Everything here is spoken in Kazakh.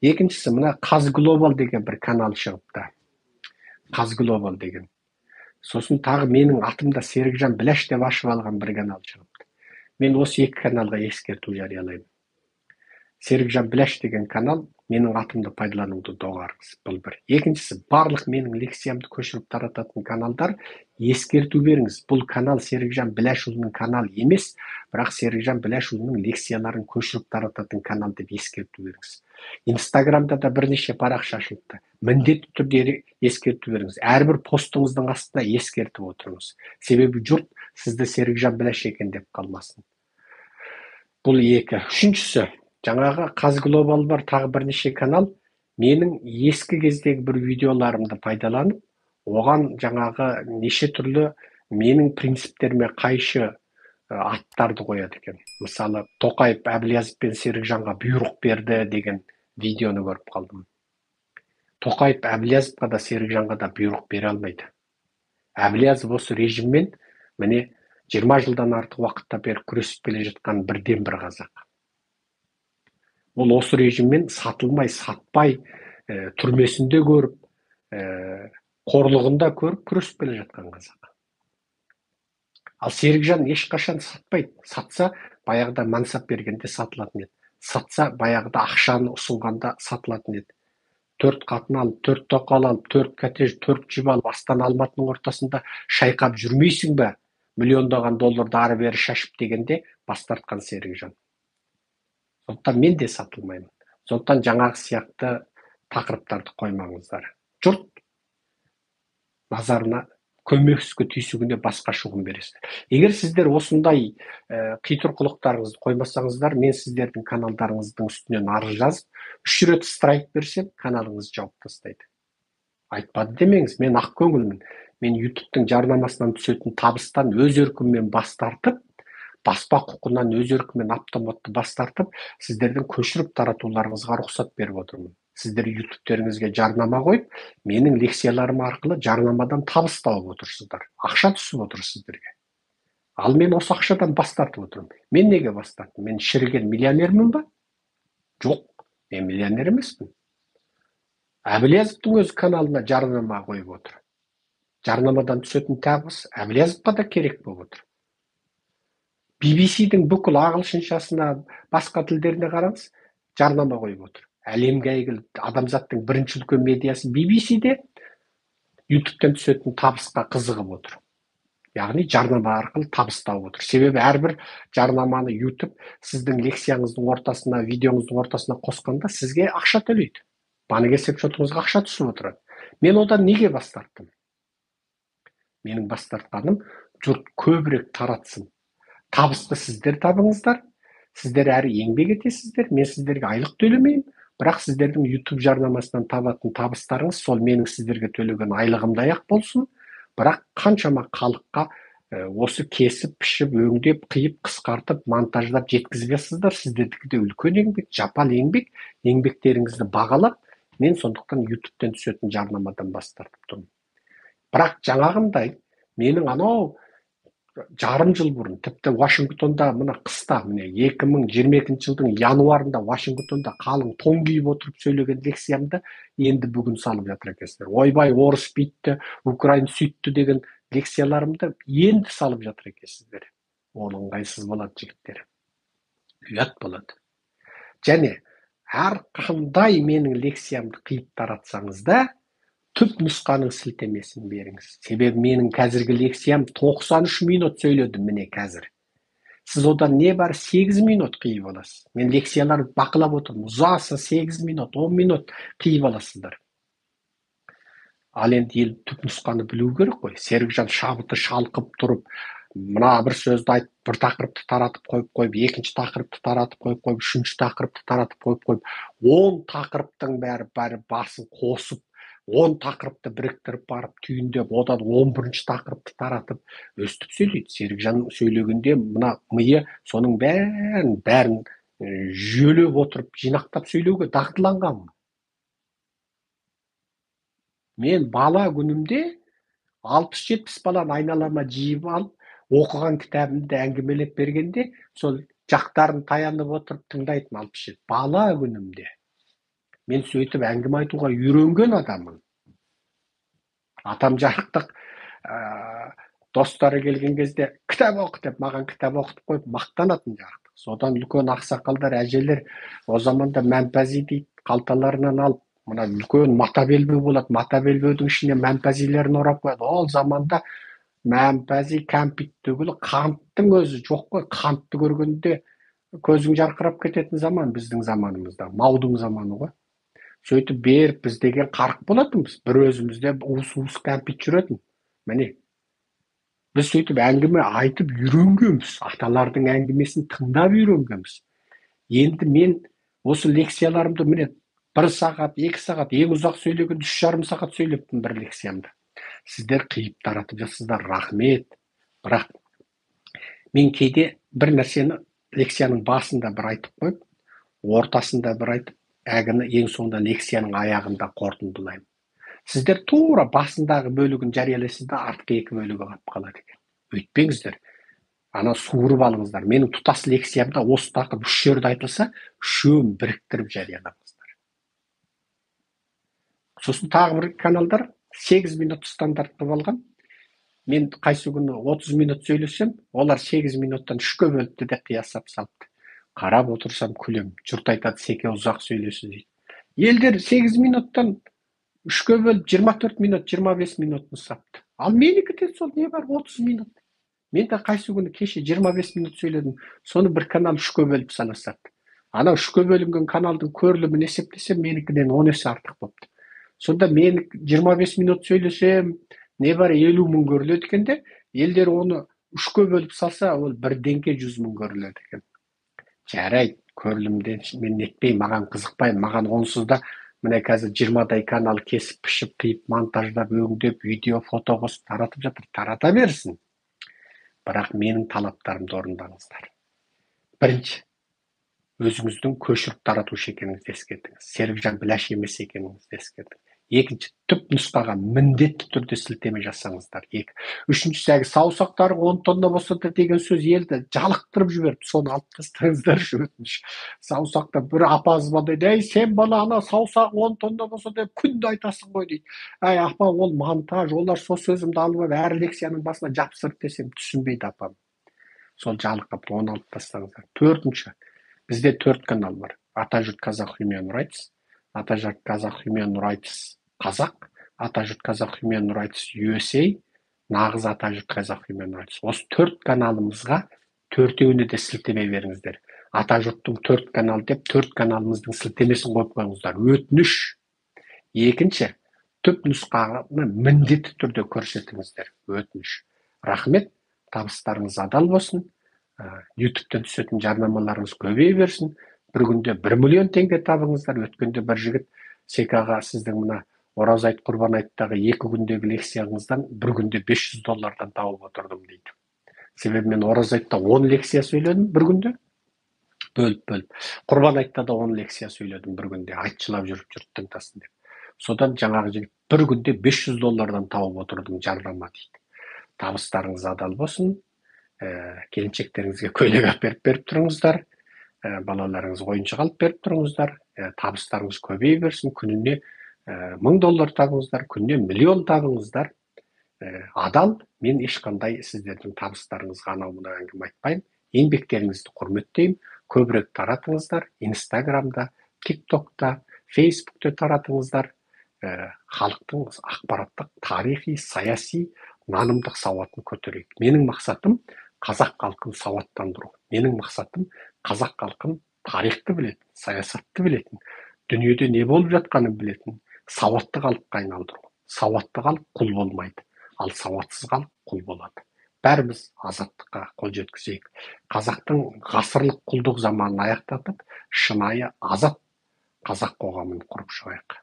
Екіншісі, мына Қазглобал деген бір канал шығыпты. Қазглобал деген. Сосын тағы менің атымда Серікжан Біләш деп ашып алған бір канал шығыпты. Мен осы екі каналға ескерту жариялаймын. Серікжан Біләш деген канал менің атымды пайдалануды доғарыңыз. Бұл бір. Екіншісі, барлық менің лекциямды көшіріп тарататын каналдар ескерту беріңіз. Бұл канал Серікжан Біләшұлының каналы емес, бірақ Серікжан Біләшұлының лекцияларын көшіріп тарататын канал деп ескерту беріңіз. Инстаграмда да бірнеше парақша ашылды. Міндетті түрде ескерту беріңіз. Әрбір постыңыздың астына ескертіп отырыңыз. Себебі жұрт сізді Серікжан Біләш екен деп қалмасын. Бұл екі. Үшіншісі, жаңағы Қазглобал бар, тағы бірнеше канал менің ескі кездегі бір видеоларымды пайдаланып, оған жаңағы неше түрлі менің принциптеріме қайшы аттарды қояды екен. Мысалы, Тоқаев Әблязов пен Серікжанға бұйрық берді деген видеоны көріп қалдым. Тоқаев Әблязовқа да Серікжанға да бұйрық бере алмайды. Әблязов осы режиммен міне 20 жылдан артық уақытта бері күресіп келе жатқан бірден бір қазақ. Ол осы режиммен сатылмай, сатпай, түрмесінде көріп, қорлығында көріп күресіп келе жатқан қазақ. Ал Серікжан ешқашан сатпайды. Сатса, баяғыда мансап бергенде сатылатын еді. Сатса, баяғыда ақшаны ұсынғанда сатылатын еді. 4 қатын алып, 4 тоқал алып, 4 коттедж, 4 джип алып, Астана Алматының ортасында шайқап жүрмейсің бе? Миллиондаған долларды ары бері шашып дегенде бас тартқан Серікжан. Сондықтан мен де сатылмаймын. Сондықтан жаңағы сияқты тақырыптарды қоймаңыздар. Жұрт назарына көмексізге түйсігіне басқа шуғын бересіздер. Егер сіздер осындай қитұрқылықтарыңызды қоймасаңыздар, мен сіздердің каналдарыңыздың үстінен арыз жазып, 3 рет страйк берсем, каналыңыз жауып тастайды. Айтпады демеңіз, мен ақ көңілмін. Мен YouTube'тың жарнамасынан түсетін табыстан өз еркіммен бас тартып, баспа құқынан өз еркіммен автоматты бас тартып, сіздердің көшіріп таратуларыңызға рұқсат беріп отырмын. Сіздер YouTube'теріңізге жарнама қойып, менің лекцияларым арқылы жарнамадан табыс тауып отырсыздар. Ақша түсіп отыр сіздерге. Ал мен осы ақшадан бас тартып отырмын. Мен неге бас тарттым? Мен шіріген миллионермін ба? Жоқ, мен миллионер емеспін. Әблязовтың өз каналына жарнама қойып отыр. Жарнамадан түсетін табыс Әблязовқа да керек болып отыр. BBC-дің бүкіл ағылшыншасына, басқа тілдеріне қараңыз, жарнама қойып отыр. Әлемге әйгілі адамзаттың бірінші үлкен медиасы BBC-де YouTube-тен түсетін табысқа қызығып отыр. Яғни жарнама арқылы табыс тауып отыр. Себебі әрбір жарнаманы YouTube сіздің лекцияңыздың ортасына, видеоңыздың ортасына қосқанда сізге ақша төлейді. Банк есепшотыңызға ақша түсіп отырады. Мен одан неге бас тарттым? Менің бас тартқаным жұрт көбірек таратсын. Табысты сіздер табыңыздар. Сіздер әрі еңбек етесіздер. Мен сіздерге айлық төлемеймін. Бірақ сіздердің YouTube жарнамасынан табатын табыстарыңыз сол менің сіздерге төлеген айлығымдай ақ болсын. Бірақ қаншама халыққа осы кесіп, пішіп, өңдеп, қиып, қысқартып, монтаждап жеткізбейсіздер. Сіздердікі де үлкен еңбек, жапал еңбек. Еңбектеріңізді бағалап, мен сондықтан YouTube-тен түсетін жарнамадан бас тартып тұрмын. Бірақ жаңағындай, менің анау жарым жыл бұрын, тіпті Вашингтонда мына қыста, міне 2022 жылдың януарында Вашингтонда қалың тон киіп отырып сөйлеген лекциямды енді бүгін салып жатыр екенсіздер. Ойбай, орыс бүйтті, украин сөйтті деген лекцияларымды енді салып жатыр екенсіздер. Ол ыңғайсыз болады, жігіттер. Ұят болады. Және әрқандай менің лекциямды қиып таратсаңыз да, түп нұсқаның сілтемесін беріңіз. Себебі менің қазіргі лекциям 93 минут сөйледім міне қазір. Сіз одан не бар 8 минут қиып аласыз. Мен лекцияларды бақылап отырмын. Ұзаса 8 минут, 10 минут қиып аласыздар. Ал енді ел түп нұсқаны білу керек қой. Серікжан шабыты шалқып тұрып, мына бір сөзді айтып, бір тақырыпты таратып қойып, екінші тақырыпты таратып қойып, үшінші тақырыпты таратып қойып, 10 тақырыптың бәрі басын қосып, 10 тақырыпты біріктіріп барып, түйіндеп, одан 11-ші тақырыпты таратып, өстіп сөйлейді. Серікжан сөйлегенде мына миы соның бәрін жүйелеп отырып, жинақтап сөйлеуге дағдыланған. Мен бала күнімде 60-70 баланы айналама жиып алып, оқыған кітабымды әңгімелеп бергенде, сол жақтарын таянып отырып тыңдайтын 60-70 бала күнімде. Мен сөйтіп әңгіме айтуға үйренген адаммын. Атам жарықтық достары келген кезде кітап оқы деп маған кітап оқытып қойып мақтанатын жарықтық. Содан үлкен ақсақалдар, әжелер о заманда мәмпәзи дейді, қалталарынан алып, мына үлкен мата белбеу болады, мата белбеудің ішіне мәмпәзилерін орап қояды. Ол заманда мәмпәзи, кәмпит түгілі қанттың өзі жоқ қой. Қантты көргенде көзің жарқырап кететін заман біздің заманымызда, маудың заманы ғой. Сөйтіп беріп біз деген қарық болатынбыз. Бір өзімізде уыс кәмпит жүретін. Міне, біз сөйтіп әңгіме айтып үйренгенбіз. Аталардың әңгімесін тыңдап үйренгенбіз. Енді мен осы лекцияларымды міне 1 сағат, 2 сағат, ең ұзақ сөйлегенде 3,5 сағат сөйлептім бір лекциямда. Сіздер қиып таратып жатсыздар, рахмет. Бірақ мен кейде бір нәрсені лекцияның басында бір айтып қойып, ортасында бір айтып, әгіні ең соңында лекцияның аяғында қорытындылаймын. Сіздер тура басындағы бөлігін жариялайсыздар, артқы 2 бөлігі қалып қалады екен. Өйтпеңіздер. Ана суырып алыңыздар. Менің тұтас лекциямда осы тақырып 3 жерде айтылса, 3-ін біріктіріп жариялаңыздар. Сосын тағы бір каналдар 8 минут стандарт қылып алған. Мен қайсы күні 30 минут сөйлесем, олар 8 минуттан 3-ке бөліпті де қиясап салыпты. Қарап отырсам күлем. Жұрт айтады, Секе ұзақ сөйлесіз дейді. Елдер 8 минуттан 3-ке бөліп 24 минут, 25 минут нұсапты. Ал менікі де сол не бар 30 минут. Мен де қайсы күні кеше 25 минут сөйледім. Соны бір канал 3-ке бөліп санасады. Анау 3-ке бөлінген каналдың көрілімін есептесем, менікіден 10 есе артық болыпты. Сонда мен 25 минут сөйлесем, не бар 50 мың көріледі екен де, елдер оны 3-ке бөліп салса, ол бірденке 100 мың көріледі екен. Жарайды, көрілімден мен нетпей, маған қызықпай, маған онсыз да міне қазір 20-дай канал кесіп, пішіп, қиып, монтаждап, өңдеп, видео, фото қосып таратып жатыр. Тарата берсін. Бірақ менің талаптарымды орындаңыздар. Бірінші, өзіңіздің көшіріп таратушы екеніңізді ескертіңіз. Серікжан Біләш емес екеніңізді ескертіңіз. Екінші, түп нұсқаға міндетті түрде сілтеме жасаңыздар. Үшіншісі, саусақтары 10 тонна болса да деген сөз елді жалықтырып жіберді. Соны алып тастаңыздар өтініш. Саусақта бір апа звондайды, ей, сен бала ана саусақ 10 тонна болса деп күнде айтасың ғой дейді. Ай, апа, ол монтаж, олар сол сөзімді алып алып әр лекцияның басына жапсырып десем түсінбейді апам. Сол жалықып, оны алып тастаңыздар. Төртінші, бізде 4 канал бар. Атажұрт Қазақ Human Rights, Атажұрт Қазақ Human Rights Қазақ, Атажұрт Қазақ Human Rights USA, нағыз Атажұрт Қазақ Human Rights. Осы 4 каналымызға 4-еуіне де сілтеме беріңіздер. Атажұрттың 4 канал деп 4 каналымыздың сілтемесін қойып қойыңыздар. Өтініш. Екінші, түп нұсқаны міндетті түрде көрсетіңіздер. Өтініш. Рахмет, табыстарыңыз адал болсын. YouTube-тен түсетін жарнамаларыңыз көбейе берсін. Бір күнде 1 миллион теңге табыңыздар. Өткенде бір жігіт Секаға сіздің мына Ораза айт, Құрбан айттағы 2 күндегі лекцияңыздан 1 күнде $500 тауып отырдым дейді. Себебі мен Ораза айтта 10 лекция сөйледім 1 күнде. Бөліп. Құрбан айтта да 10 лекция сөйледім 1 күнде. Айтшылап жүріп жұрттың тасын деп. Содан жаңағы жігіт 1 күнде $500 тауып отырдым жарнама дейді. Табыстарыңыз адал болсын. Келіншектеріңізге көйлек алып беріп тұрыңыздар. Балаларыңыз ойыншық алып беріп тұрыңыздар. Табыстарыңыз көбейе берсін. Күніне $1000 табыңыздар, күніне миллион табыңыздар. Адал, мен ешқандай сіздердің табыстарыңызға анау-мынау әңгіме айтпаймын. Еңбектеріңізді құрметтеймін. Көбірек таратыңыздар. Инстаграмда, ТикТокта, Фейсбукте таратыңыздар. Халықтың ақпараттық, тарихи, саяси, нанымдық сауатын көтерейік. Менің мақсатым қазақ халқын сауаттандыру. Менің мақсатым қазақ халқын тарихты білетін, саясатты білетін, дүниеде не болып жатқанын білетін, сауатты халыққа айналдыру. Сауатты халық құл болмайды, ал сауатсыз халық құл болады. Бәріміз азаттыққа қол жеткізейік. Қазақтың ғасырлық құлдық заманын аяқтатып, шынайы азат қазақ қоғамын құрып шығайық.